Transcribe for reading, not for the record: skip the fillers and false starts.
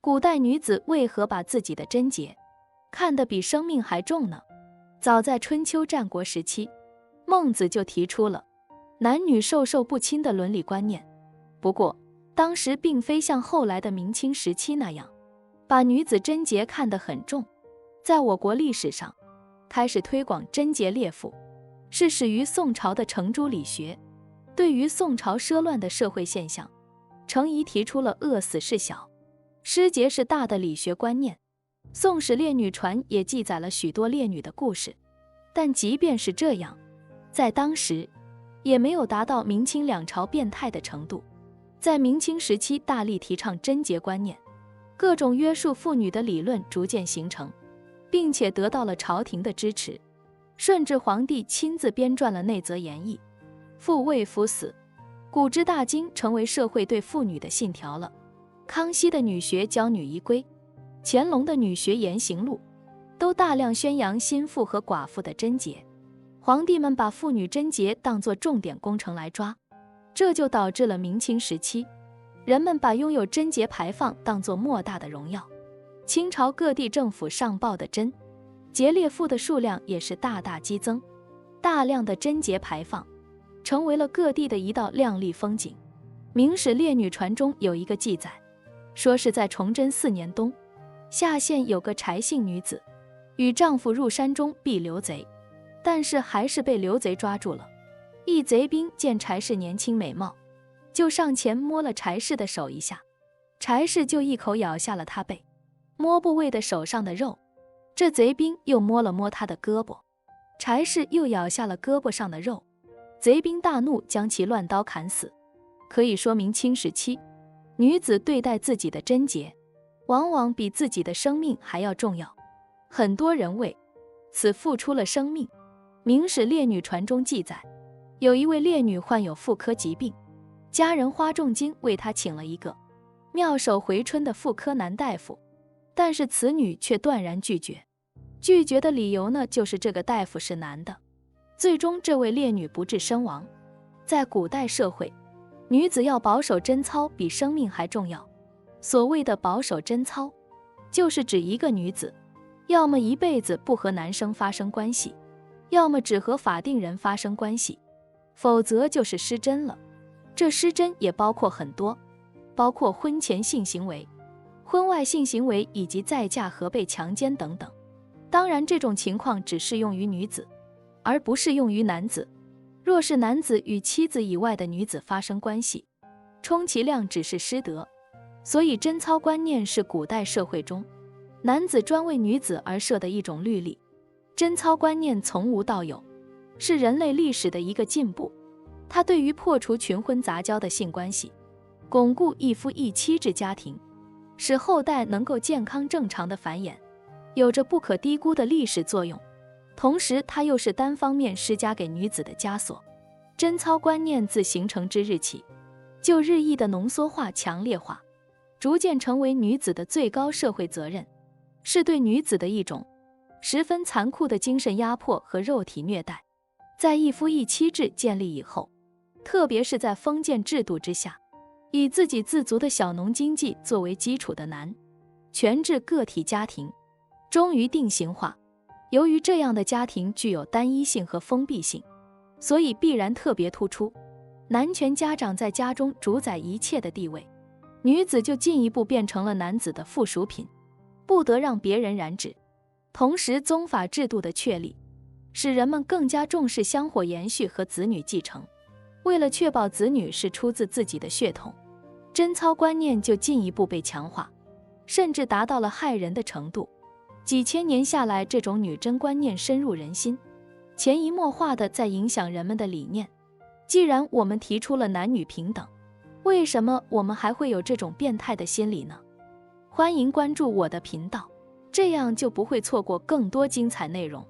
古代女子为何把自己的贞洁看得比生命还重呢？早在春秋战国时期，孟子就提出了男女授受不亲的伦理观念。不过，当时并非像后来的明清时期那样，把女子贞洁看得很重。在我国历史上，开始推广贞洁烈妇，是始于宋朝的程朱理学。对于宋朝奢乱的社会现象，程颐提出了饿死是小，失节是大的理学观念。宋史烈女传也记载了许多烈女的故事，但即便是这样，在当时也没有达到明清两朝变态的程度。在明清时期大力提倡贞洁观念，各种约束妇女的理论逐渐形成，并且得到了朝廷的支持。顺治皇帝亲自编撰了内则言议，妇为夫死，古之大经成为社会对妇女的信条了。康熙的女学教女仪规，乾隆的女学言行录，都大量宣扬心腹和寡妇的贞洁。皇帝们把妇女贞洁当作重点工程来抓，这就导致了明清时期，人们把拥有贞洁牌坊当作莫大的荣耀。清朝各地政府上报的贞洁烈妇的数量也是大大激增，大量的贞洁牌坊成为了各地的一道亮丽风景。明史烈女传中有一个记载，说是在崇祯4年冬，夏县有个柴姓女子，与丈夫入山中避刘贼，但是还是被刘贼抓住了。一贼兵见柴氏年轻美貌，就上前摸了柴氏的手一下，柴氏就一口咬下了他背摸部位的手上的肉。这贼兵又摸了摸他的胳膊，柴氏又咬下了胳膊上的肉。贼兵大怒，将其乱刀砍死。可以说明清时期，女子对待自己的贞洁，往往比自己的生命还要重要。很多人为此付出了生命。明史烈女传中记载，有一位烈女患有妇科疾病，家人花重金为她请了一个妙手回春的妇科男大夫，但是此女却断然拒绝。拒绝的理由呢，就是这个大夫是男的。最终这位烈女不治身亡。在古代社会，女子要保守贞操比生命还重要。所谓的保守贞操，就是指一个女子要么一辈子不和男生发生关系，要么只和法定人发生关系，否则就是失贞了。这失贞也包括很多，包括婚前性行为、婚外性行为以及再嫁和被强奸等等。当然这种情况只适用于女子，而不适用于男子。若是男子与妻子以外的女子发生关系，充其量只是失德。所以贞操观念是古代社会中男子专为女子而设的一种律例。贞操观念从无到有，是人类历史的一个进步。它对于破除群婚杂交的性关系，巩固一夫一妻制家庭，使后代能够健康正常的繁衍，有着不可低估的历史作用。同时它又是单方面施加给女子的枷锁。贞操观念自形成之日起，就日益的浓缩化、强烈化，逐渐成为女子的最高社会责任，是对女子的一种十分残酷的精神压迫和肉体虐待。在一夫一妻制建立以后，特别是在封建制度之下，以自给自足的小农经济作为基础的男权制个体家庭终于定型化。由于这样的家庭具有单一性和封闭性，所以必然特别突出男权家长在家中主宰一切的地位，女子就进一步变成了男子的附属品，不得让别人染指。同时宗法制度的确立，使人们更加重视香火延续和子女继承。为了确保子女是出自自己的血统，贞操观念就进一步被强化，甚至达到了害人的程度。几千年下来，这种女贞观念深入人心，潜移默化地在影响人们的理念。既然我们提出了男女平等，为什么我们还会有这种变态的心理呢？欢迎关注我的频道，这样就不会错过更多精彩内容。